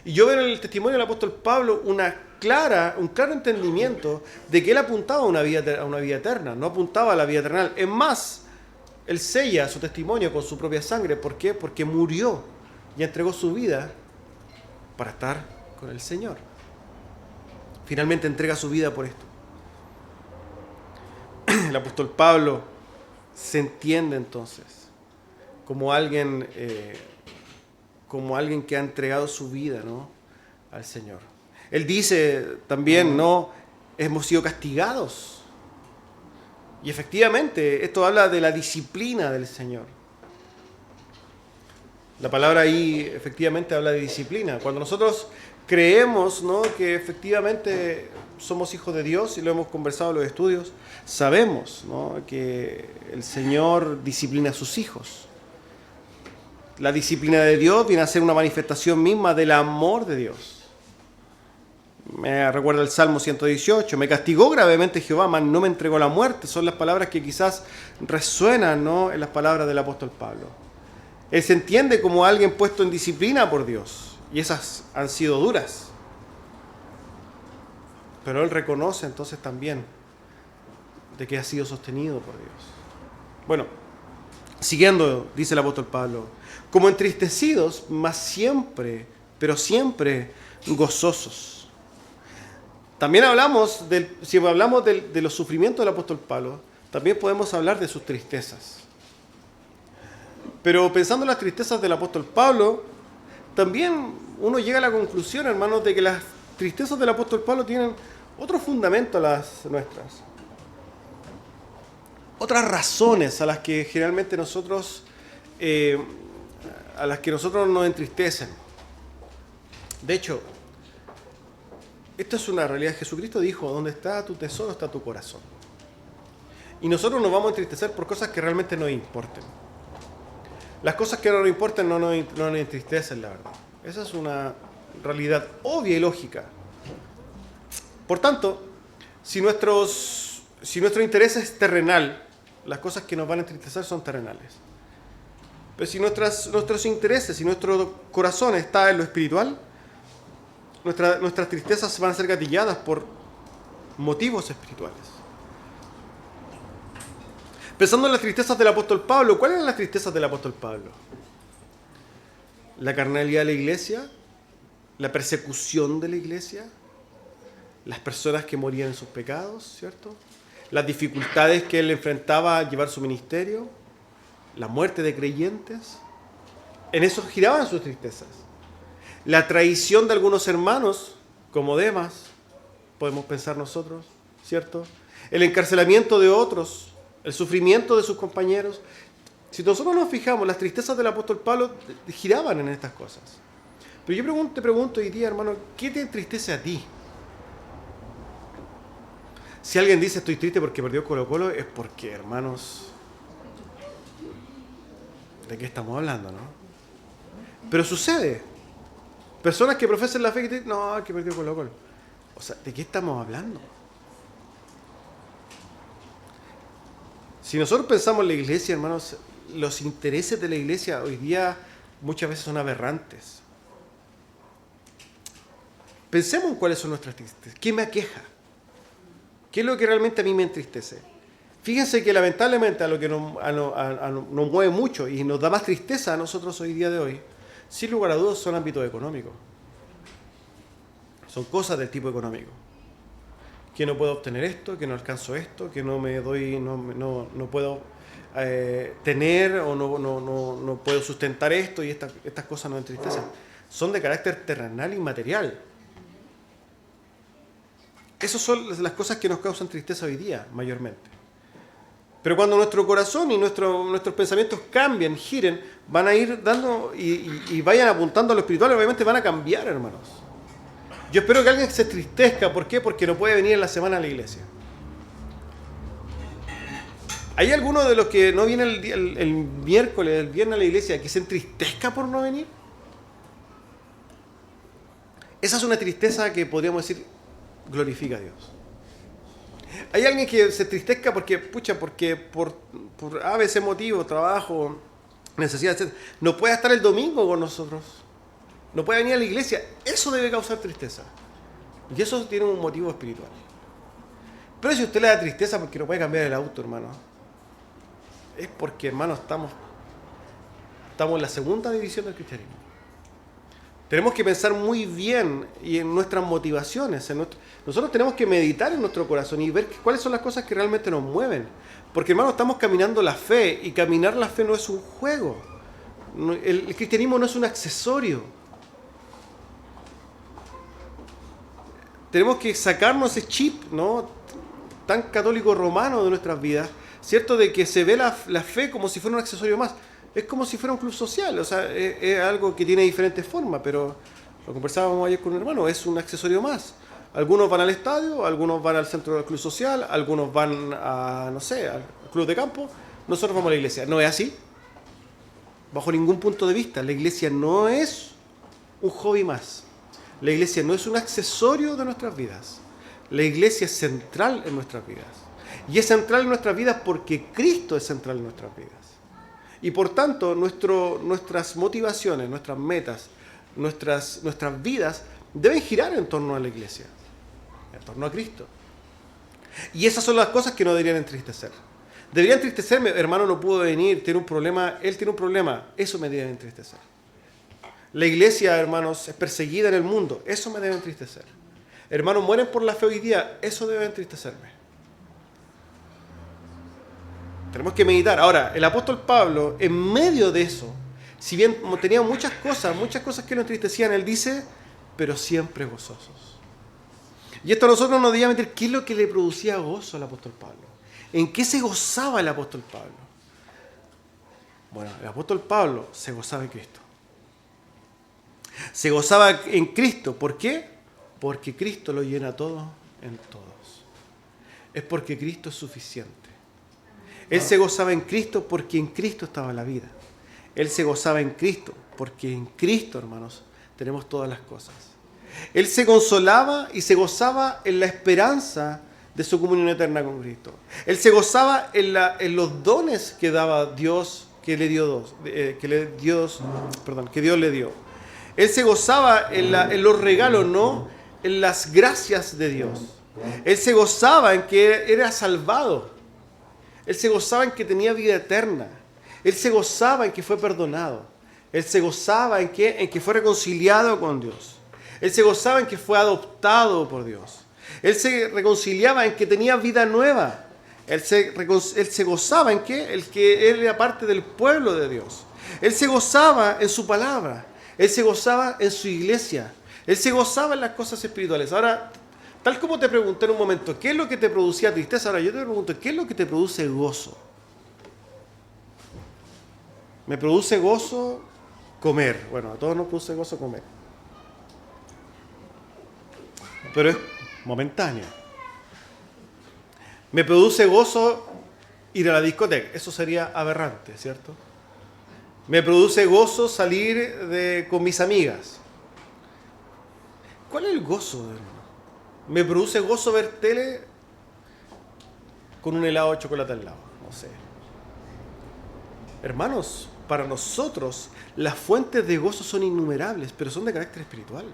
Speaker 1: Y yo veo en el testimonio del apóstol Pablo un claro entendimiento de que él apuntaba a una vida eterna, no apuntaba a la vida eterna. Es más, él sella su testimonio con su propia sangre. ¿Por qué? Porque murió y entregó su vida para estar con el Señor. Finalmente entrega su vida por esto. El apóstol Pablo se entiende entonces como alguien que ha entregado su vida, ¿no?, al Señor. Él dice también, ¿no?, hemos sido castigados. Y efectivamente, esto habla de la disciplina del Señor. La palabra ahí efectivamente habla de disciplina. Cuando nosotros creemos, ¿no?, que efectivamente somos hijos de Dios, y lo hemos conversado en los estudios, sabemos, ¿no?, que el Señor disciplina a sus hijos. La disciplina de Dios viene a ser una manifestación misma del amor de Dios. Me recuerda el Salmo 118, me castigó gravemente Jehová, mas no me entregó la muerte. Son las palabras que quizás resuenan, ¿no?, en las palabras del apóstol Pablo. Él se entiende como alguien puesto en disciplina por Dios, y esas han sido duras. Pero él reconoce entonces también de que ha sido sostenido por Dios. Bueno, siguiendo, dice el apóstol Pablo, como entristecidos, mas siempre, pero siempre gozosos. También si hablamos de los sufrimientos del apóstol Pablo, también podemos hablar de sus tristezas. Pero pensando en las tristezas del apóstol Pablo, también uno llega a la conclusión, hermanos, de que las tristezas del apóstol Pablo tienen otro fundamento a las nuestras. Otras razones a las que generalmente nosotros nos entristecen. De hecho, esto es una realidad. Jesucristo dijo, donde está tu tesoro está tu corazón. Y nosotros nos vamos a entristecer por cosas que realmente nos importen. Las cosas que no nos importan no nos entristecen, la verdad. Esa es una realidad obvia y lógica. Por tanto, si nuestro interés es terrenal, las cosas que nos van a entristecer son terrenales. Pero si nuestros intereses, si nuestro corazón está en lo espiritual, nuestras tristezas van a ser gatilladas por motivos espirituales. Pensando en las tristezas del apóstol Pablo, ¿cuáles eran las tristezas del apóstol Pablo? La carnalidad de la iglesia, la persecución de la iglesia, las personas que morían en sus pecados, ¿cierto?, las dificultades que él enfrentaba al llevar su ministerio, la muerte de creyentes. En eso giraban sus tristezas. La traición de algunos hermanos, como Demas, podemos pensar nosotros, ¿cierto? El encarcelamiento de otros, el sufrimiento de sus compañeros. Si nosotros nos fijamos, las tristezas del apóstol Pablo giraban en estas cosas. Pero yo te pregunto hoy día, hermano, ¿qué te entristece a ti? Si alguien dice estoy triste porque perdió Colo-Colo, es porque, hermanos, ¿de qué estamos hablando, no? Pero sucede. Personas que profesan la fe que dicen, no, que perdió Colo-Colo. O sea, ¿de qué estamos hablando? Si nosotros pensamos en la iglesia, hermanos, los intereses de la iglesia hoy día muchas veces son aberrantes. Pensemos en cuáles son nuestras tristezas. ¿Qué me aqueja? ¿Qué es lo que realmente a mí me entristece? Fíjense que lamentablemente a lo que nos mueve mucho y nos da más tristeza a nosotros hoy día de hoy, sin lugar a dudas, son ámbitos económicos. Son cosas del tipo económico. Que no puedo obtener esto, que no alcanzo esto, que no puedo tener o no puedo sustentar esto, y estas cosas nos entristecen. Son de carácter terrenal y material. Esas son las cosas que nos causan tristeza hoy día, mayormente. Pero cuando nuestro corazón y nuestros pensamientos cambian, giren, van a ir dando y vayan apuntando a lo espiritual, obviamente van a cambiar, hermanos. Yo espero que alguien se entristezca. ¿Por qué? Porque no puede venir en la semana a la iglesia. ¿Hay alguno de los que no viene el miércoles, el viernes a la iglesia, que se entristezca por no venir? Esa es una tristeza que podríamos decir glorifica a Dios. Hay alguien que se entristezca porque por a veces motivo, trabajo, necesidad, etc., no puede estar el domingo con nosotros. No puede venir a la iglesia. Eso debe causar tristeza. Y eso tiene un motivo espiritual. Pero si usted le da tristeza porque no puede cambiar el auto, hermano, es porque, hermano, estamos en la segunda división del cristianismo. Tenemos que pensar muy bien y en nuestras motivaciones. Nosotros tenemos que meditar en nuestro corazón y ver cuáles son las cosas que realmente nos mueven. Porque, hermano, estamos caminando la fe, y caminar la fe no es un juego. El cristianismo no es un accesorio. Tenemos que sacarnos ese chip, ¿no?, tan católico romano de nuestras vidas, ¿cierto?, de que se ve la fe como si fuera un accesorio más. Es como si fuera un club social, o sea, es algo que tiene diferentes formas, pero lo conversábamos ayer con un hermano, es un accesorio más. Algunos van al estadio, algunos van al centro del club social, algunos van a, no sé, al club de campo. Nosotros vamos a la iglesia. No es así, bajo ningún punto de vista. La iglesia no es un hobby más. La iglesia no es un accesorio de nuestras vidas. La iglesia es central en nuestras vidas. Y es central en nuestras vidas porque Cristo es central en nuestras vidas. Y por tanto, nuestras motivaciones, nuestras metas, nuestras vidas deben girar en torno a la iglesia, en torno a Cristo. Y esas son las cosas que no deberían entristecer. Debería entristecerme, hermano no pudo venir, tiene un problema, él tiene un problema, eso me debe entristecer. La iglesia, hermanos, es perseguida en el mundo, eso me debe entristecer. Hermanos, mueren por la fe hoy día, eso debe entristecerme. Tenemos que meditar. Ahora, el apóstol Pablo, en medio de eso, si bien tenía muchas cosas que lo entristecían, él dice, pero siempre gozosos. Y esto a nosotros nos debía meter, ¿qué es lo que le producía gozo al apóstol Pablo? ¿En qué se gozaba el apóstol Pablo? Bueno, el apóstol Pablo se gozaba en Cristo. Se gozaba en Cristo. ¿Por qué? Porque Cristo lo llena todo en todos. Es porque Cristo es suficiente. Él se gozaba en Cristo porque en Cristo estaba la vida. Él se gozaba en Cristo porque en Cristo, hermanos, tenemos todas las cosas. Él se consolaba y se gozaba en la esperanza de su comunión eterna con Cristo. Él se gozaba en los dones que daba Dios, que Dios le dio. Él se gozaba en los regalos, no en las gracias de Dios. Él se gozaba en que era salvado. Él se gozaba en que tenía vida eterna. Él se gozaba en que fue perdonado. Él se gozaba en que fue reconciliado con Dios. Él se gozaba en que fue adoptado por Dios. Él se reconciliaba en que tenía vida nueva. Él se gozaba en que él era parte del pueblo de Dios. Él se gozaba en su palabra. Él se gozaba en su iglesia. Él se gozaba en las cosas espirituales. Ahora, tal como te pregunté en un momento, ¿qué es lo que te producía tristeza? Ahora yo te pregunto, ¿qué es lo que te produce gozo? Me produce gozo comer. Bueno, a todos nos produce gozo comer. Pero es momentáneo. Me produce gozo ir a la discoteca. Eso sería aberrante, ¿cierto? Me produce gozo salir con mis amigas. ¿Cuál es el gozo, hermano? Me produce gozo ver tele con un helado de chocolate al lado. No sé. Hermanos, para nosotros las fuentes de gozo son innumerables, pero son de carácter espiritual.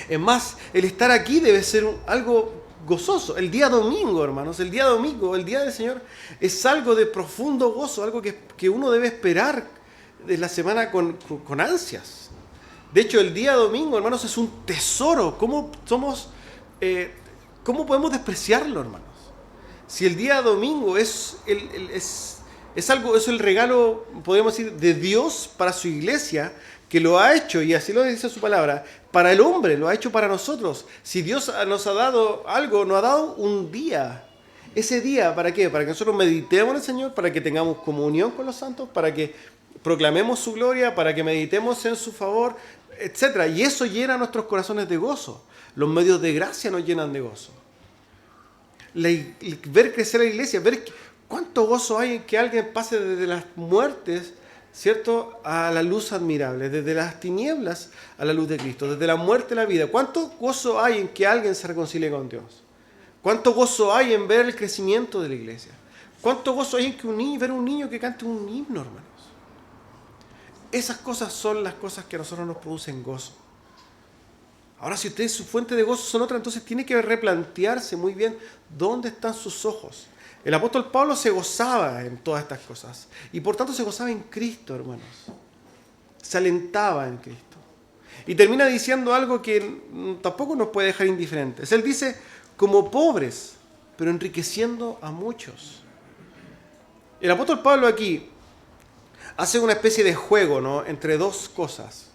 Speaker 1: Es más, el estar aquí debe ser algo gozoso. El día domingo, hermanos, el día domingo, el día del Señor, es algo de profundo gozo, algo que uno debe esperar de la semana con ansias. De hecho, el día domingo, hermanos, es un tesoro. ¿Cómo podemos despreciarlo, hermanos? Si el día domingo es el regalo, podemos decir, de Dios para su iglesia, que lo ha hecho, y así lo dice su palabra, para el hombre, lo ha hecho para nosotros. Si Dios nos ha dado algo, nos ha dado un día. Ese día, ¿para qué? Para que nosotros meditemos en el Señor, para que tengamos comunión con los santos, para que proclamemos su gloria, para que meditemos en su favor, etcétera. Y eso llena nuestros corazones de gozo. Los medios de gracia nos llenan de gozo. Ver crecer la iglesia, ver cuánto gozo hay en que alguien pase desde las muertes, ¿cierto?, a la luz admirable, desde las tinieblas a la luz de Cristo, desde la muerte a la vida. ¿Cuánto gozo hay en que alguien se reconcilie con Dios? ¿Cuánto gozo hay en ver el crecimiento de la iglesia? ¿Cuánto gozo hay en que ver un niño que cante un himno, hermanos? Esas cosas son las cosas que a nosotros nos producen gozo. Ahora, si usted su fuente de gozo son otras, entonces tiene que replantearse muy bien dónde están sus ojos. El apóstol Pablo se gozaba en todas estas cosas y por tanto se gozaba en Cristo, hermanos. Se alentaba en Cristo. Y termina diciendo algo que tampoco nos puede dejar indiferentes. Él dice, como pobres, pero enriqueciendo a muchos. El apóstol Pablo aquí hace una especie de juego, ¿no?, entre dos cosas.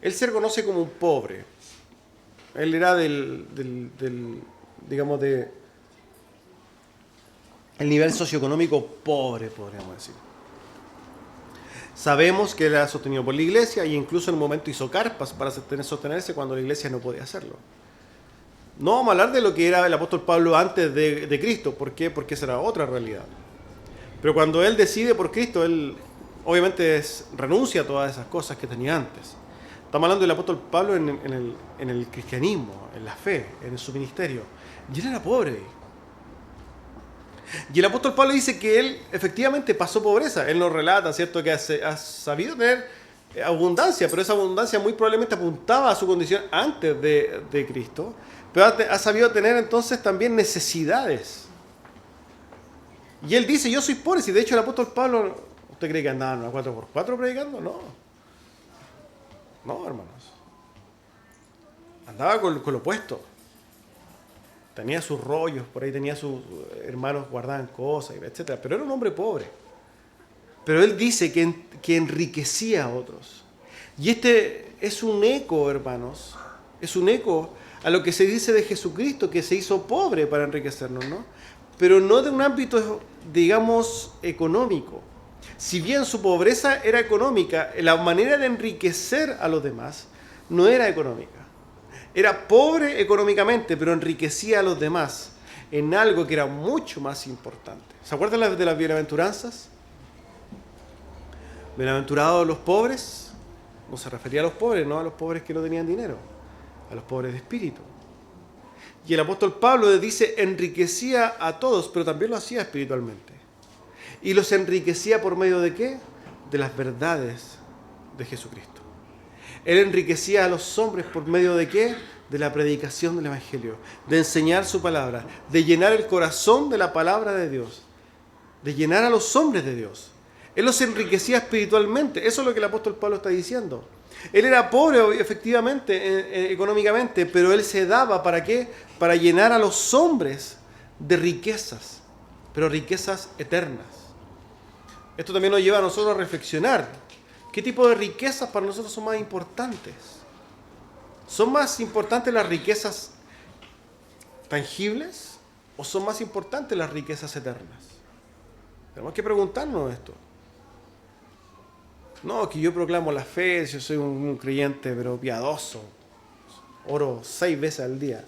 Speaker 1: Él se reconoce como un pobre. Él era digamos, el nivel socioeconómico pobre, podríamos decir. Sabemos que él era sostenido por la iglesia e incluso en un momento hizo carpas para sostenerse cuando la iglesia no podía hacerlo. No vamos a hablar de lo que era el apóstol Pablo antes de Cristo. ¿Por qué? Porque esa era otra realidad. Pero cuando él decide por Cristo, él obviamente renuncia a todas esas cosas que tenía antes. Estamos hablando del apóstol Pablo en el cristianismo, en la fe, en su ministerio. Y él era pobre. Y el apóstol Pablo dice que él efectivamente pasó pobreza. Él nos relata, ¿cierto?, que ha sabido tener abundancia, pero esa abundancia muy probablemente apuntaba a su condición antes de Cristo. Pero ha sabido tener entonces también necesidades. Y él dice, yo soy pobre. Si de hecho el apóstol Pablo, ¿usted cree que andaba en una 4x4 predicando? No, hermanos. Andaba con lo opuesto. Tenía sus rollos, por ahí tenía sus hermanos guardaban cosas, etc. Pero era un hombre pobre. Pero él dice que enriquecía a otros. Y este es un eco, hermanos. Es un eco a lo que se dice de Jesucristo, que se hizo pobre para enriquecernos, ¿no? Pero no de un ámbito, digamos, económico. Si bien su pobreza era económica, la manera de enriquecer a los demás no era económica. Era pobre económicamente, pero enriquecía a los demás en algo que era mucho más importante. ¿Se acuerdan de las bienaventuranzas? Bienaventurados los pobres, no se refería a los pobres, no a los pobres que no tenían dinero, a los pobres de espíritu. Y el apóstol Pablo dice, enriquecía a todos, pero también lo hacía espiritualmente. ¿Y los enriquecía por medio de qué? De las verdades de Jesucristo. Él enriquecía a los hombres por medio de qué? De la predicación del Evangelio, de enseñar su palabra, de llenar el corazón de la palabra de Dios, de llenar a los hombres de Dios. Él los enriquecía espiritualmente. Eso es lo que el apóstol Pablo está diciendo. Él era pobre, efectivamente, económicamente, pero él se daba, ¿para qué? Para llenar a los hombres de riquezas, pero riquezas eternas. Esto también nos lleva a nosotros a reflexionar. ¿Qué tipo de riquezas para nosotros son más importantes? ¿Son más importantes las riquezas tangibles o son más importantes las riquezas eternas? Tenemos que preguntarnos esto. No, que yo proclamo la fe, yo soy un creyente pero piadoso. Oro 6 veces al día.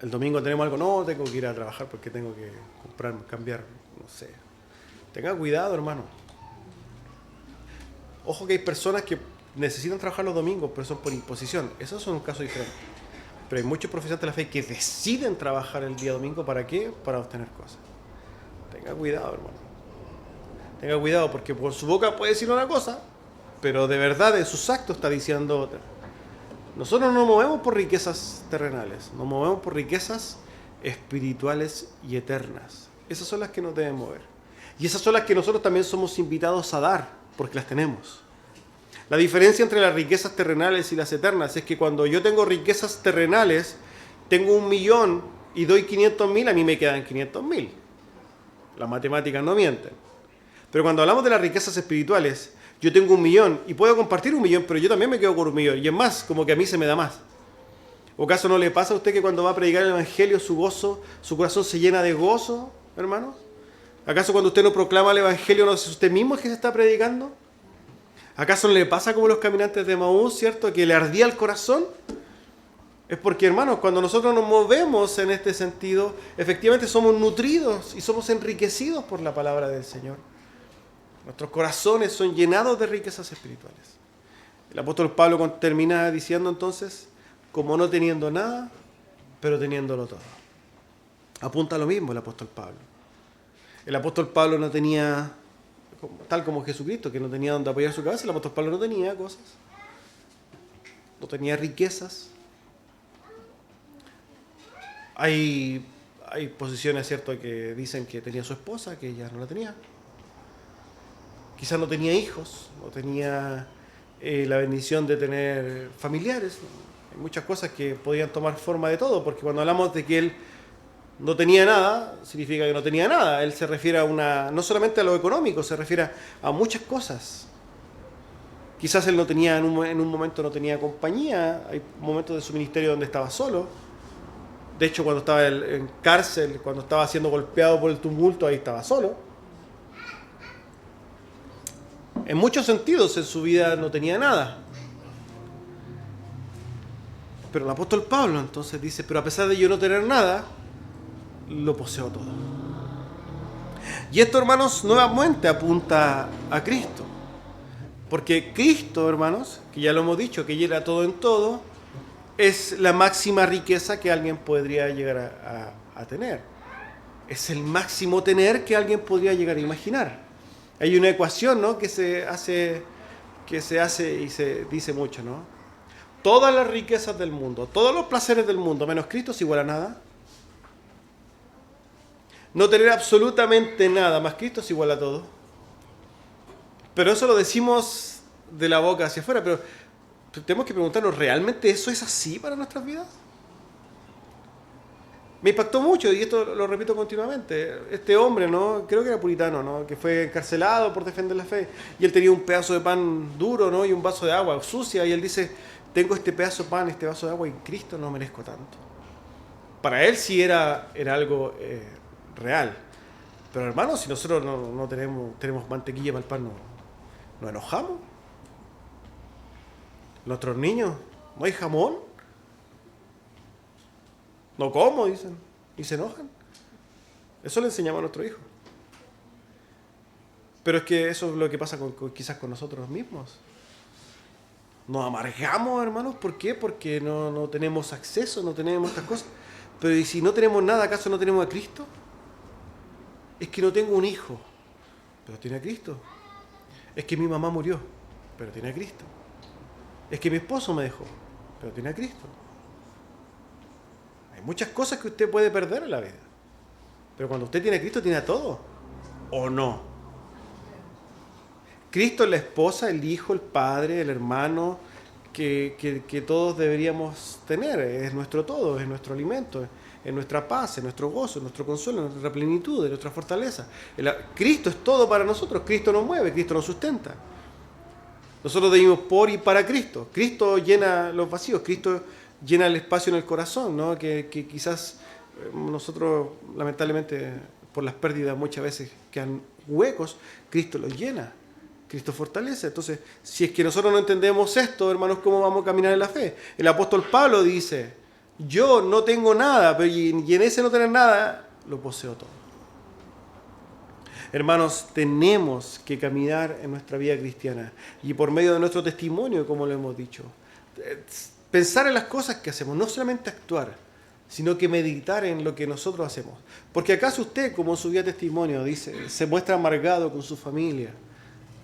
Speaker 1: El domingo tenemos algo, no, tengo que ir a trabajar porque tengo que cambiar, no sé. Tenga cuidado, hermano. Ojo que hay personas que necesitan trabajar los domingos, pero son por imposición. Esos son un caso diferente. Pero hay muchos profesionales de la fe que deciden trabajar el día domingo, ¿para qué? Para obtener cosas. Tenga cuidado, hermano. Tenga cuidado porque por su boca puede decir una cosa, pero de verdad en sus actos está diciendo otra. Nosotros no nos movemos por riquezas terrenales, nos movemos por riquezas espirituales y eternas. Esas son las que nos deben mover. Y esas son las que nosotros también somos invitados a dar, porque las tenemos. La diferencia entre las riquezas terrenales y las eternas es que cuando yo tengo riquezas terrenales, tengo 1.000.000 y doy 500.000, a mí me quedan 500.000. Las matemáticas no mienten. Pero cuando hablamos de las riquezas espirituales, yo tengo 1.000.000 y puedo compartir 1.000.000, pero yo también me quedo con 1.000.000. Y es más, como que a mí se me da más. ¿O acaso no le pasa a usted que cuando va a predicar el Evangelio su corazón se llena de gozo, hermanos? ¿Acaso cuando usted no proclama el Evangelio no es usted mismo el que se está predicando? ¿Acaso no le pasa como los caminantes de Maús, cierto? Que le ardía el corazón. Es porque, hermanos, cuando nosotros nos movemos en este sentido, efectivamente somos nutridos y somos enriquecidos por la palabra del Señor. Nuestros corazones son llenados de riquezas espirituales. El apóstol Pablo termina diciendo entonces, como no teniendo nada, pero teniéndolo todo. Apunta a lo mismo el apóstol Pablo. El apóstol Pablo no tenía, tal como Jesucristo, que no tenía donde apoyar su cabeza, el apóstol Pablo no tenía cosas, no tenía riquezas. Hay posiciones, ¿cierto?, que dicen que tenía su esposa, que ella no la tenía. Quizás no tenía hijos, no tenía la bendición de tener familiares. Hay muchas cosas que podían tomar forma de todo, porque cuando hablamos de que él no tenía nada, significa que no tenía nada. Él se refiere a no solamente a lo económico, se refiere a muchas cosas. Quizás él no tenía, en un momento no tenía compañía, hay momentos de su ministerio donde estaba solo. De hecho, cuando estaba en cárcel, cuando estaba siendo golpeado por el tumulto, ahí estaba solo. En muchos sentidos en su vida no tenía nada. Pero el apóstol Pablo entonces dice, pero a pesar de yo no tener nada, lo poseo todo. Y esto, hermanos, nuevamente apunta a Cristo. Porque Cristo, hermanos, que ya lo hemos dicho, que llena todo en todo, es la máxima riqueza que alguien podría llegar a tener. Es el máximo tener que alguien podría llegar a imaginar. Hay una ecuación, ¿no?, que se hace y se dice mucho, ¿no? Todas las riquezas del mundo, todos los placeres del mundo, menos Cristo, es igual a nada. No tener absolutamente nada más Cristo es igual a todo. Pero eso lo decimos de la boca hacia afuera, pero tenemos que preguntarnos, ¿realmente eso es así para nuestras vidas? Me impactó mucho, y esto lo repito continuamente, este hombre, ¿no?, creo que era puritano, ¿no?, que fue encarcelado por defender la fe, y él tenía un pedazo de pan duro, ¿no?, y un vaso de agua sucia, y él dice, tengo este pedazo de pan, este vaso de agua, y Cristo no merezco tanto. Para él sí era algo real. Pero hermanos, si nosotros no tenemos mantequilla para el pan, ¿nos enojamos? Nuestros niños, ¿no hay jamón? No como, dicen, y se enojan. Eso le enseñamos a nuestros hijos. Pero es que eso es lo que pasa quizás con nosotros mismos. Nos amargamos, hermanos, ¿por qué? Porque no tenemos acceso, no tenemos estas cosas. Pero ¿y si no tenemos nada, acaso no tenemos a Cristo? Es que no tengo un hijo, pero tiene a Cristo. Es que mi mamá murió, pero tiene a Cristo. Es que mi esposo me dejó, pero tiene a Cristo. Hay muchas cosas que usted puede perder en la vida, pero cuando usted tiene a Cristo, tiene a todo, ¿o no? Cristo es la esposa, el hijo, el padre, el hermano que todos deberíamos tener. Es nuestro todo, es nuestro alimento, es nuestra paz, es nuestro gozo, es nuestro consuelo, es nuestra plenitud, es nuestra fortaleza. Cristo es todo para nosotros. Cristo nos mueve, Cristo nos sustenta. Nosotros vivimos por y para Cristo. Cristo llena los vacíos, Cristo llena el espacio en el corazón, ¿no?, que quizás nosotros, lamentablemente, por las pérdidas muchas veces quedan huecos. Cristo los llena, Cristo fortalece. Entonces, si es que nosotros no entendemos esto, hermanos, ¿cómo vamos a caminar en la fe? El apóstol Pablo dice, yo no tengo nada, pero y en ese no tener nada, lo poseo todo. Hermanos, tenemos que caminar en nuestra vida cristiana y por medio de nuestro testimonio, como lo hemos dicho, pensar en las cosas que hacemos, no solamente actuar, sino que meditar en lo que nosotros hacemos. Porque acaso usted, como en su vida testimonio, dice, se muestra amargado con su familia,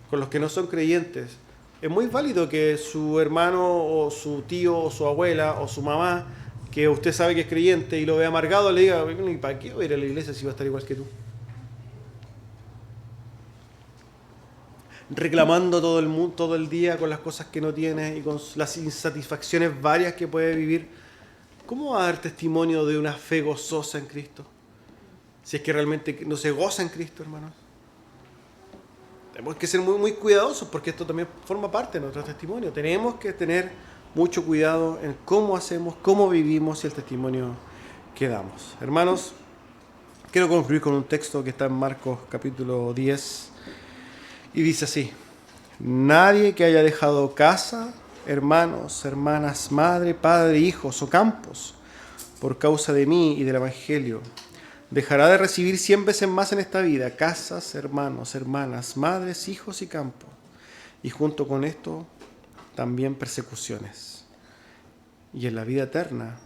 Speaker 1: con los que no son creyentes. Es muy válido que su hermano o su tío o su abuela o su mamá, que usted sabe que es creyente y lo ve amargado, le diga, ¿y para qué voy a ir a la iglesia si va a estar igual que tú? Reclamando todo el día con las cosas que no tiene y con las insatisfacciones varias que puede vivir. ¿Cómo va a dar testimonio de una fe gozosa en Cristo? Si es que realmente no se goza en Cristo, hermanos. Tenemos que ser muy, muy cuidadosos porque esto también forma parte de nuestro testimonio. Tenemos que tener mucho cuidado en cómo hacemos, cómo vivimos y el testimonio que damos. Hermanos, quiero concluir con un texto que está en Marcos capítulo 10 y dice así: nadie que haya dejado casa, hermanos, hermanas, madre, padre, hijos o campos por causa de mí y del Evangelio dejará de recibir 100 veces más en esta vida, casas, hermanos, hermanas, madres, hijos y campos, y junto con esto también persecuciones. Y en la vida eterna,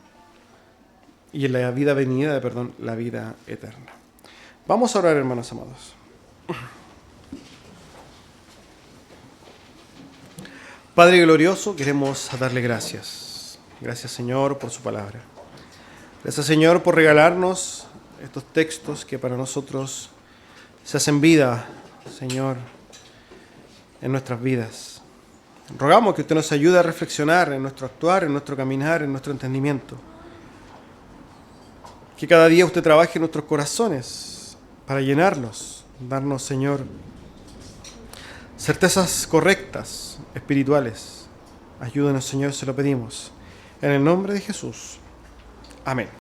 Speaker 1: y en la vida venidera, la vida eterna. Vamos a orar, hermanos amados. Padre glorioso, queremos darle gracias. Gracias, Señor, por su palabra. Gracias, Señor, por regalarnos estos textos que para nosotros se hacen vida, Señor, en nuestras vidas. Rogamos que usted nos ayude a reflexionar en nuestro actuar, en nuestro caminar, en nuestro entendimiento. Que cada día usted trabaje en nuestros corazones para llenarlos, darnos, Señor, certezas correctas, espirituales. Ayúdenos, Señor, se lo pedimos. En el nombre de Jesús. Amén.